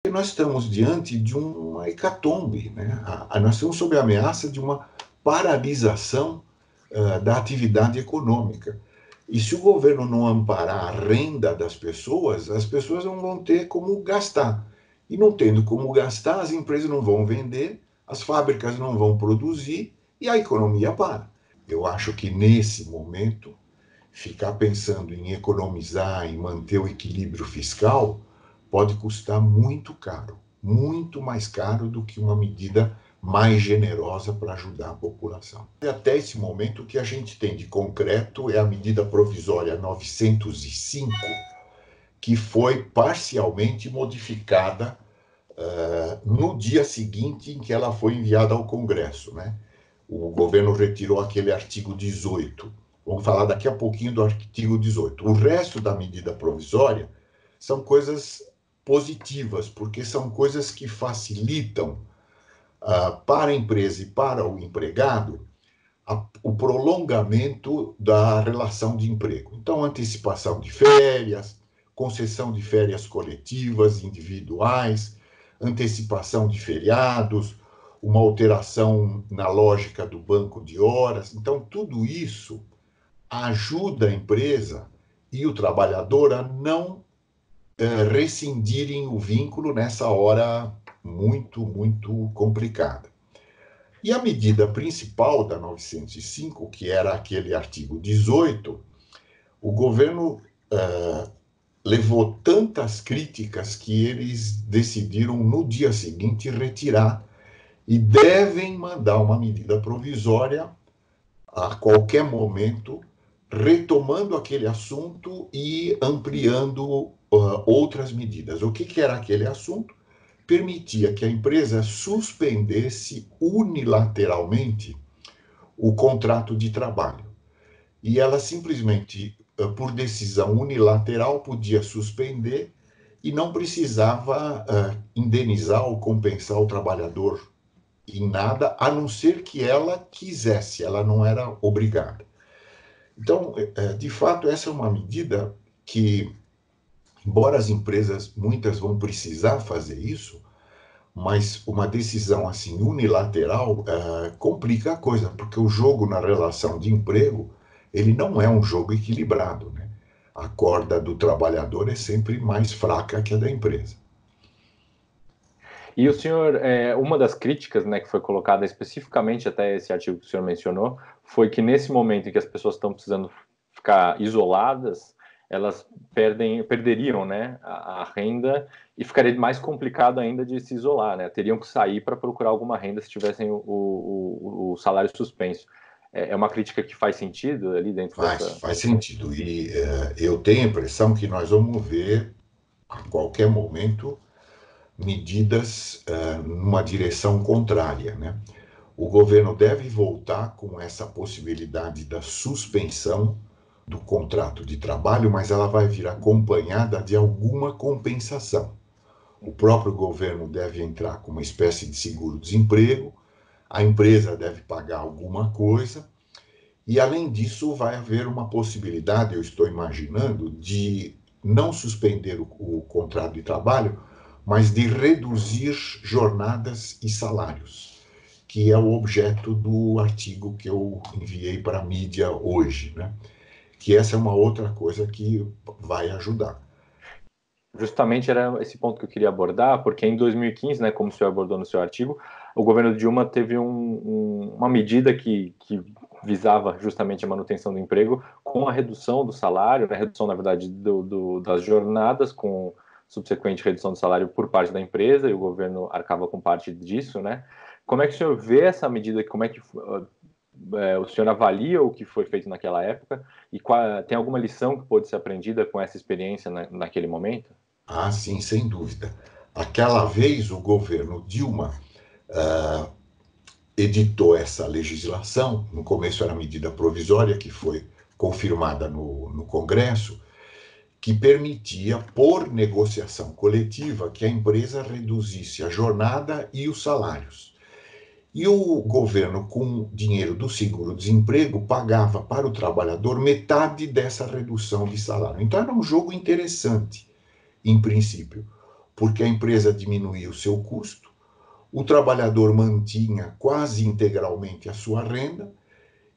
nós estamos diante de uma hecatombe, né? Nós estamos sob a ameaça de uma paralisação da atividade econômica. E se o governo não amparar a renda das pessoas, as pessoas não vão ter como gastar. E não tendo como gastar, as empresas não vão vender, as fábricas não vão produzir e a economia para. Eu acho que nesse momento, ficar pensando em economizar, em manter o equilíbrio fiscal, pode custar muito caro, muito mais caro do que uma medida mais generosa para ajudar a população. Até esse momento, o que a gente tem de concreto é a medida provisória 905, que foi parcialmente modificada no dia seguinte em que ela foi enviada ao Congresso, né? O governo retirou aquele artigo 18. Vamos falar daqui a pouquinho do artigo 18. O resto da medida provisória são coisas positivas, porque são coisas que facilitam para a empresa e para o empregado o prolongamento da relação de emprego. Então, antecipação de férias, concessão de férias coletivas, individuais, antecipação de feriados, uma alteração na lógica do banco de horas. Então, tudo isso ajuda a empresa e o trabalhador a não rescindirem o vínculo nessa hora muito, muito complicada. E a medida principal da 905, que era aquele artigo 18, o governo levou tantas críticas que eles decidiram no dia seguinte retirar e devem mandar uma medida provisória a qualquer momento, retomando aquele assunto e ampliando outras medidas. O que era aquele assunto? Permitia que a empresa suspendesse unilateralmente o contrato de trabalho. E ela simplesmente, por decisão unilateral, podia suspender e não precisava indenizar ou compensar o trabalhador em nada, a não ser que ela quisesse, ela não era obrigada. Então, de fato, essa é uma medida que, embora as empresas, muitas vão precisar fazer isso, mas uma decisão assim unilateral complica a coisa, porque o jogo na relação de emprego, ele não é um jogo equilibrado, né? A corda do trabalhador é sempre mais fraca que a da empresa. E o senhor, uma das críticas, né, que foi colocada especificamente até esse artigo que o senhor mencionou, foi que nesse momento em que as pessoas estão precisando ficar isoladas, elas perderiam, né, a renda e ficaria mais complicado ainda de se isolar, né? Teriam que sair para procurar alguma renda se tivessem o salário suspenso. É uma crítica que faz sentido ali dentro dessa... Faz sentido. E eu tenho a impressão que nós vamos ver, a qualquer momento, medidas numa direção contrária, né? O governo deve voltar com essa possibilidade da suspensão do contrato de trabalho, mas ela vai vir acompanhada de alguma compensação. O próprio governo deve entrar com uma espécie de seguro-desemprego, a empresa deve pagar alguma coisa, e além disso vai haver uma possibilidade, eu estou imaginando, de não suspender o contrato de trabalho, mas de reduzir jornadas e salários, que é o objeto do artigo que eu enviei para a mídia hoje, né? Que essa é uma outra coisa que vai ajudar. Justamente era esse ponto que eu queria abordar, porque em 2015, né, como o senhor abordou no seu artigo, o governo Dilma teve uma medida que visava justamente a manutenção do emprego com a redução do salário, né, redução, na verdade, das jornadas, com subsequente redução do salário por parte da empresa, e o governo arcava com parte disso, né? Como é que o senhor vê essa medida? Como é que o senhor avalia o que foi feito naquela época e tem alguma lição que pôde ser aprendida com essa experiência naquele momento? Ah, sim, sem dúvida. Aquela vez o governo Dilma editou essa legislação, no começo era medida provisória, que foi confirmada no Congresso, que permitia, por negociação coletiva, que a empresa reduzisse a jornada e os salários. E o governo, com dinheiro do seguro-desemprego, pagava para o trabalhador metade dessa redução de salário. Então era um jogo interessante, em princípio, porque a empresa diminuía o seu custo, o trabalhador mantinha quase integralmente a sua renda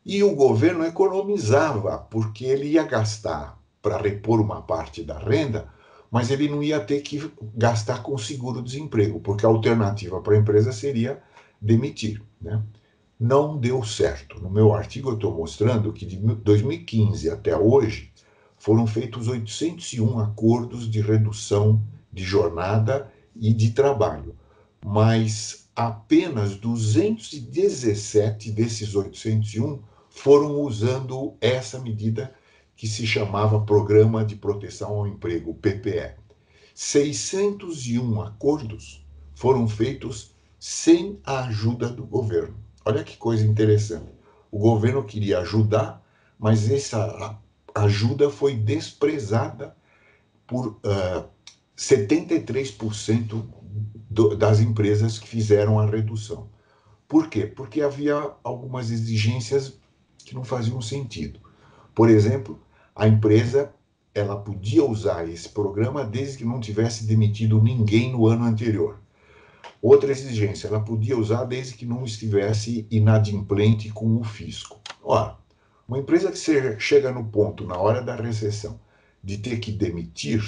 e o governo economizava, porque ele ia gastar para repor uma parte da renda, mas ele não ia ter que gastar com seguro-desemprego, porque a alternativa para a empresa seria demitir, né? Não deu certo. No meu artigo eu estou mostrando que de 2015 até hoje foram feitos 801 acordos de redução de jornada e de trabalho, mas apenas 217 desses 801 foram usando essa medida que se chamava Programa de Proteção ao Emprego, PPE. 601 acordos foram feitos sem a ajuda do governo. Olha que coisa interessante. O governo queria ajudar, mas essa ajuda foi desprezada por 73% das empresas que fizeram a redução. Por quê? Porque havia algumas exigências que não faziam sentido. Por exemplo, a empresa ela podia usar esse programa desde que não tivesse demitido ninguém no ano anterior. Outra exigência, ela podia usar desde que não estivesse inadimplente com o fisco. Ora, uma empresa que chega no ponto, na hora da recessão, de ter que demitir,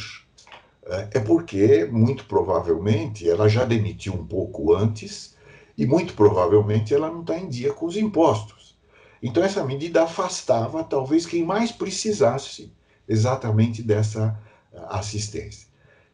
é porque, muito provavelmente, ela já demitiu um pouco antes e, muito provavelmente, ela não está em dia com os impostos. Então, essa medida afastava, talvez, quem mais precisasse exatamente dessa assistência.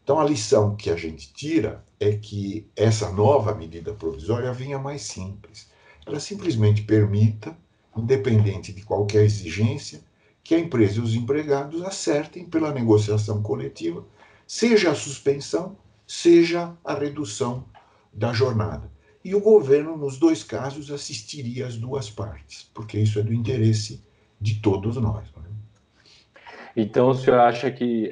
Então, a lição que a gente tira é que essa nova medida provisória vinha mais simples. Ela simplesmente permita, independente de qualquer exigência, que a empresa e os empregados acertem pela negociação coletiva, seja a suspensão, seja a redução da jornada. E o governo, nos dois casos, assistiria as duas partes, porque isso é do interesse de todos nós. Né? Então, o senhor acha que,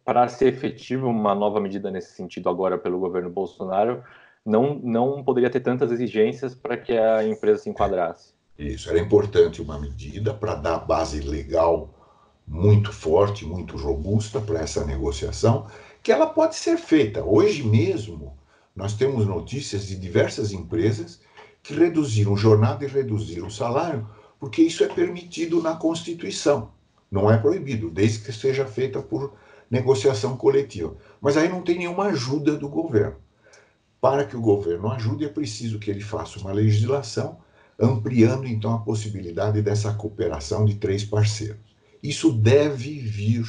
para ser efetiva uma nova medida nesse sentido agora pelo governo Bolsonaro, não poderia ter tantas exigências para que a empresa se enquadrasse? Isso, era importante uma medida para dar base legal muito forte, muito robusta para essa negociação, que ela pode ser feita. Hoje mesmo, nós temos notícias de diversas empresas que reduziram jornada e reduziram salário, porque isso é permitido na Constituição. Não é proibido, desde que seja feita por negociação coletiva. Mas aí não tem nenhuma ajuda do governo. Para que o governo ajude, é preciso que ele faça uma legislação ampliando então a possibilidade dessa cooperação de três parceiros. Isso deve vir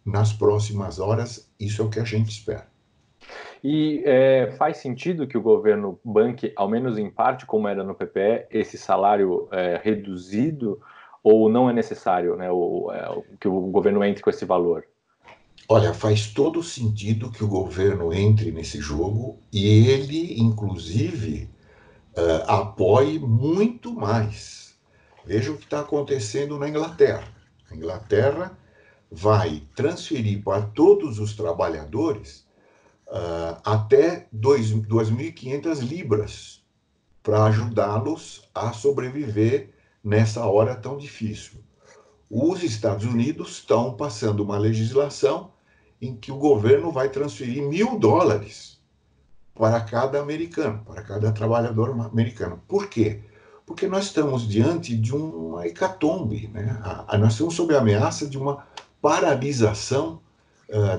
nas próximas horas, isso é o que a gente espera. E faz sentido que o governo banque, ao menos em parte, como era no PPE, esse salário reduzido, ou não é necessário, né, que o governo entre com esse valor? Olha, faz todo sentido que o governo entre nesse jogo e ele, inclusive, apoie muito mais. Veja o que está acontecendo na Inglaterra. A Inglaterra vai transferir para todos os trabalhadores até 2.500 libras para ajudá-los a sobreviver nessa hora tão difícil. Os Estados Unidos estão passando uma legislação em que o governo vai transferir $1.000 para cada americano, para cada trabalhador americano. Por quê? Porque nós estamos diante de uma hecatombe, né? Nós estamos sob a ameaça de uma paralisação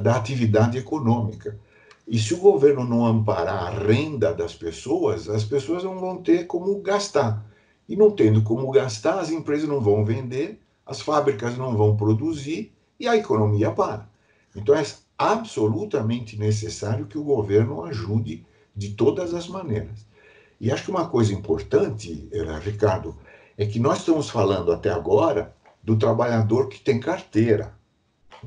da atividade econômica. E se o governo não amparar a renda das pessoas, as pessoas não vão ter como gastar. E não tendo como gastar, as empresas não vão vender, as fábricas não vão produzir e a economia para. Então é absolutamente necessário que o governo ajude de todas as maneiras. E acho que uma coisa importante, Ricardo, é que nós estamos falando até agora do trabalhador que tem carteira.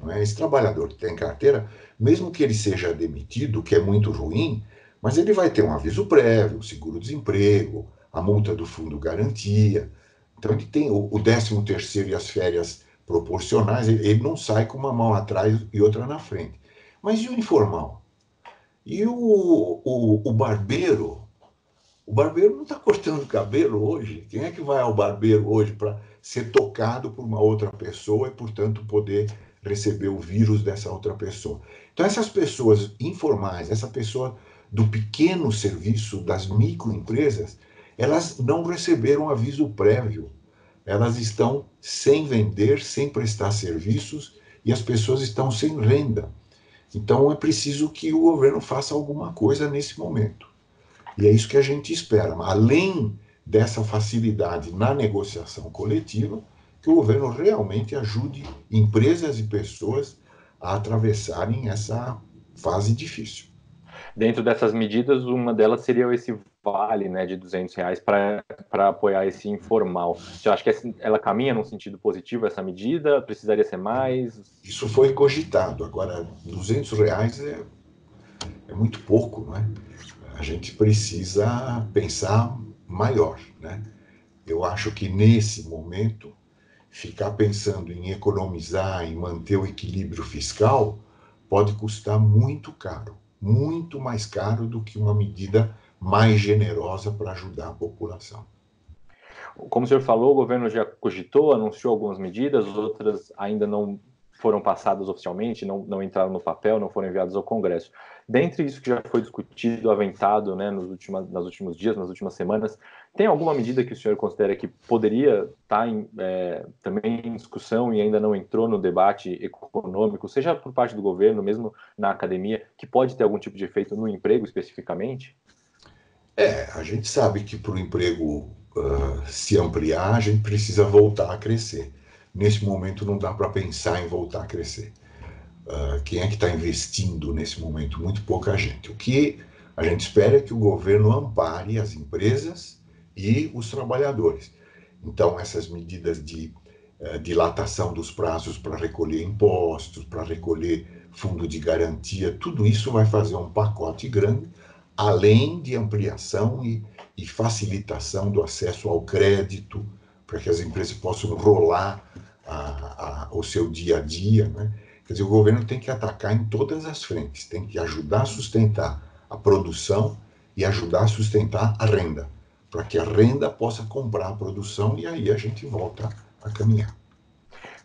Não é? Esse trabalhador que tem carteira, mesmo que ele seja demitido, que é muito ruim, mas ele vai ter um aviso prévio, seguro-desemprego, a multa do fundo garantia. Então ele tem o 13º e as férias proporcionais, ele não sai com uma mão atrás e outra na frente. Mas e o informal? E o barbeiro? O barbeiro não está cortando cabelo hoje. Quem é que vai ao barbeiro hoje para ser tocado por uma outra pessoa e, portanto, poder recebeu o vírus dessa outra pessoa. Então, essas pessoas informais, essa pessoa do pequeno serviço, das microempresas, elas não receberam aviso prévio. Elas estão sem vender, sem prestar serviços, e as pessoas estão sem renda. Então, é preciso que o governo faça alguma coisa nesse momento. E é isso que a gente espera. Além dessa facilidade na negociação coletiva, que o governo realmente ajude empresas e pessoas a atravessarem essa fase difícil. Dentro dessas medidas, uma delas seria esse vale, né, de R$ 200 para apoiar esse informal. Você acha que ela caminha num sentido positivo, essa medida? Precisaria ser mais? Isso foi cogitado. Agora, R$ 200 é muito pouco, não é? A gente precisa pensar maior, né? Eu acho que nesse momento, ficar pensando em economizar, em manter o equilíbrio fiscal, pode custar muito caro, muito mais caro do que uma medida mais generosa para ajudar a população. Como o senhor falou, o governo já cogitou, anunciou algumas medidas, outras ainda não foram passadas oficialmente, não entraram no papel, não foram enviadas ao Congresso. Dentre isso que já foi discutido, aventado, né, nos últimos dias, nas últimas semanas, tem alguma medida que o senhor considera que poderia estar também em discussão e ainda não entrou no debate econômico, seja por parte do governo, mesmo na academia, que pode ter algum tipo de efeito no emprego especificamente? A gente sabe que para o emprego se ampliar, a gente precisa voltar a crescer. Nesse momento não dá para pensar em voltar a crescer. Quem é que está investindo nesse momento? Muito pouca gente. O que a gente espera é que o governo ampare as empresas e os trabalhadores. Então, essas medidas de dilatação dos prazos para recolher impostos, para recolher fundo de garantia, tudo isso vai fazer um pacote grande, além de ampliação e facilitação do acesso ao crédito, para que as empresas possam rolar o seu dia a dia, né? Quer dizer, o governo tem que atacar em todas as frentes, tem que ajudar a sustentar a produção e ajudar a sustentar a renda, para que a renda possa comprar a produção e aí a gente volta a caminhar.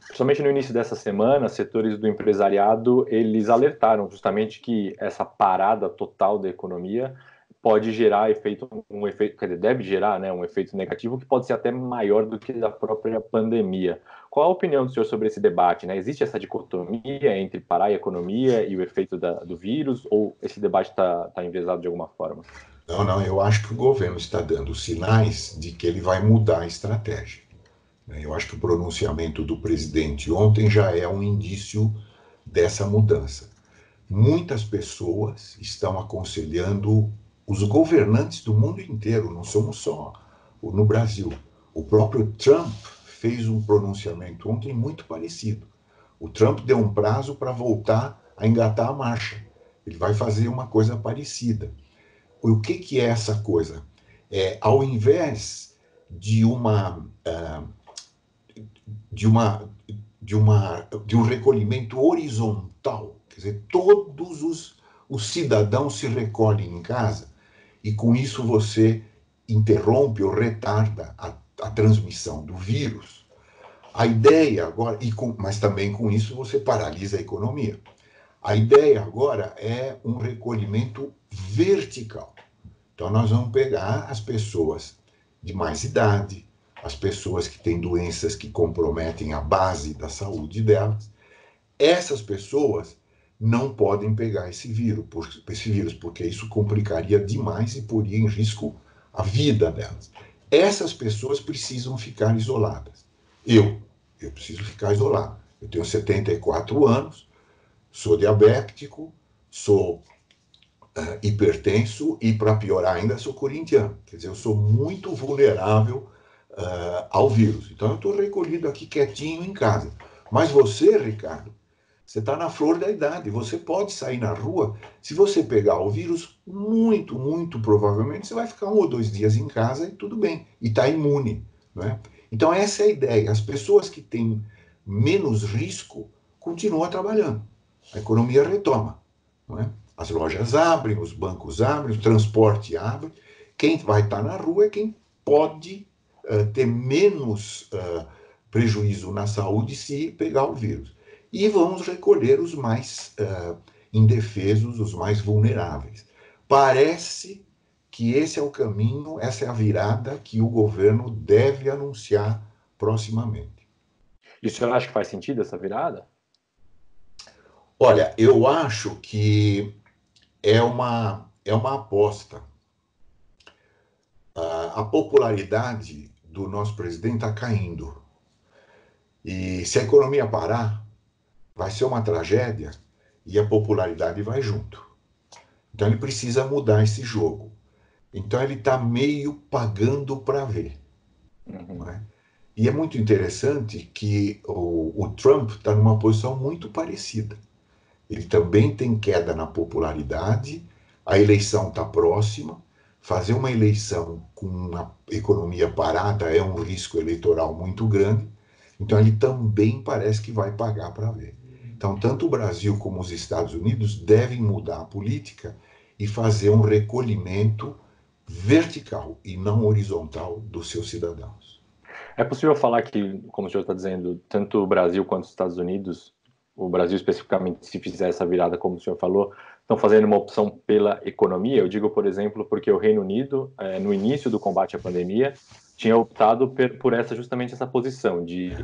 Principalmente no início dessa semana, setores do empresariado, eles alertaram justamente que essa parada total da economia pode gerar um efeito, quer dizer, deve gerar, né, um efeito negativo que pode ser até maior do que a própria pandemia. Qual a opinião do senhor sobre esse debate, né? Existe essa dicotomia entre parar a economia e o efeito do vírus, ou esse debate está enviesado de alguma forma? Não, eu acho que o governo está dando sinais de que ele vai mudar a estratégia. Eu acho que o pronunciamento do presidente ontem já é um indício dessa mudança. Muitas pessoas estão aconselhando os governantes do mundo inteiro, não somos só no Brasil. O próprio Trump fez um pronunciamento ontem muito parecido. O Trump deu um prazo para voltar a engatar a marcha. Ele vai fazer uma coisa parecida. O que é essa coisa? Ao invés de um recolhimento horizontal, quer dizer, todos os cidadãos se recolhem em casa e com isso você interrompe ou retarda a transmissão do vírus. A ideia agora, mas também com isso você paralisa a economia. A ideia agora é um recolhimento vertical. Então nós vamos pegar as pessoas de mais idade, as pessoas que têm doenças que comprometem a base da saúde delas. Essas pessoas não podem pegar esse vírus, porque isso complicaria demais e poria em risco a vida delas. Essas pessoas precisam ficar isoladas. Eu preciso ficar isolado. Eu tenho 74 anos, sou diabético, sou hipertenso e, para piorar ainda, sou corintiano. Quer dizer, eu sou muito vulnerável ao vírus. Então, eu estou recolhido aqui quietinho em casa. Mas você, Ricardo, você está na flor da idade. Você pode sair na rua. Se você pegar o vírus, muito, muito provavelmente, você vai ficar 1 ou 2 dias em casa e tudo bem. E está imune. Não é? Então, essa é a ideia. As pessoas que têm menos risco continuam trabalhando. A economia retoma. Não é? As lojas abrem, os bancos abrem, o transporte abre. Quem vai estar na rua é quem pode ter menos prejuízo na saúde se pegar o vírus. e vamos recolher os mais indefesos, os mais vulneráveis. Parece que esse é o caminho, essa é a virada que o governo deve anunciar proximamente. E o senhor acha que faz sentido essa virada? Olha, eu acho que é uma aposta. A popularidade do nosso presidente está caindo. E se a economia parar, vai ser uma tragédia e a popularidade vai junto. Então ele precisa mudar esse jogo. Então ele está meio pagando para ver. Não é? E é muito interessante que o Trump está numa posição muito parecida. Ele também tem queda na popularidade, a eleição está próxima. Fazer uma eleição com a economia parada é um risco eleitoral muito grande. Então ele também parece que vai pagar para ver. Então tanto o Brasil como os Estados Unidos devem mudar a política e fazer um recolhimento vertical e não horizontal dos seus cidadãos. É possível falar que, como o senhor está dizendo, tanto o Brasil quanto os Estados Unidos, o Brasil especificamente, se fizer essa virada, como o senhor falou, estão fazendo uma opção pela economia? Eu digo, por exemplo, porque o Reino Unido, no início do combate à pandemia, tinha optado por justamente essa posição de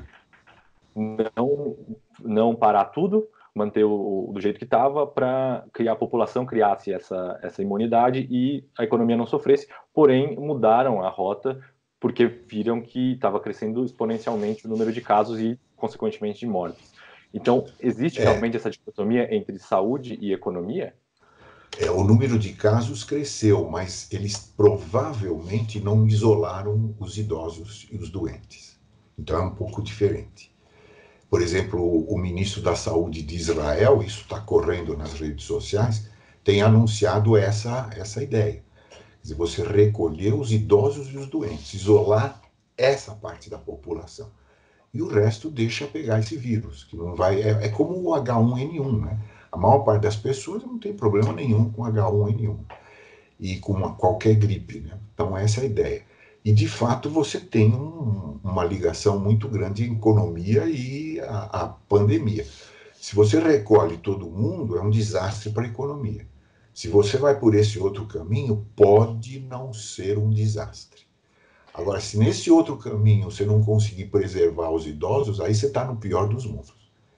não parar tudo, manter do jeito que estava, para que a população criasse essa imunidade e a economia não sofresse, porém mudaram a rota porque viram que estava crescendo exponencialmente o número de casos e, consequentemente, de mortes. Então, existe realmente essa dicotomia entre saúde e economia? O número de casos cresceu, mas eles provavelmente não isolaram os idosos e os doentes. Então é um pouco diferente. Por exemplo, o ministro da Saúde de Israel, isso está correndo nas redes sociais, tem anunciado essa ideia. Quer dizer, você recolher os idosos e os doentes, isolar essa parte da população. E o resto deixa pegar esse vírus, que não vai. É como o H1N1, né? A maior parte das pessoas não tem problema nenhum com H1N1 e com qualquer gripe, né? Então essa é a ideia. E de fato você tem uma ligação muito grande entre a economia e a pandemia. Se você recolhe todo mundo, é um desastre para a economia. Se você vai por esse outro caminho, pode não ser um desastre. Agora, se nesse outro caminho você não conseguir preservar os idosos, aí você está no pior dos mundos.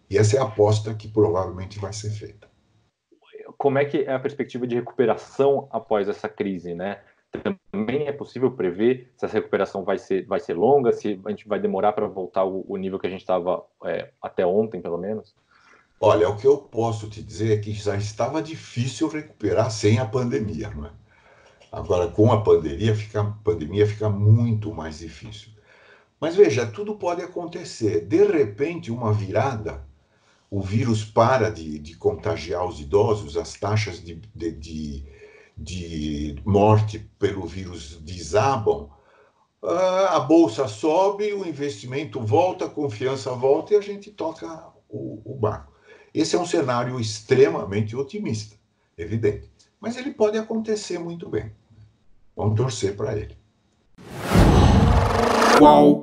E essa é a aposta que provavelmente vai ser feita. Como é que é a perspectiva de recuperação após essa crise, né? Também é possível prever se essa recuperação vai ser longa, se a gente vai demorar para voltar ao nível que a gente estava até ontem, pelo menos? Olha, o que eu posso te dizer é que já estava difícil recuperar sem a pandemia, não é? Agora, com a pandemia fica muito mais difícil. Mas veja, tudo pode acontecer. De repente, uma virada, o vírus para de contagiar os idosos, as taxas de morte pelo vírus desabam, a bolsa sobe, o investimento volta, a confiança volta e a gente toca o barco. Esse é um cenário extremamente otimista, evidente. Mas ele pode acontecer muito bem. Vamos torcer para ele. Qual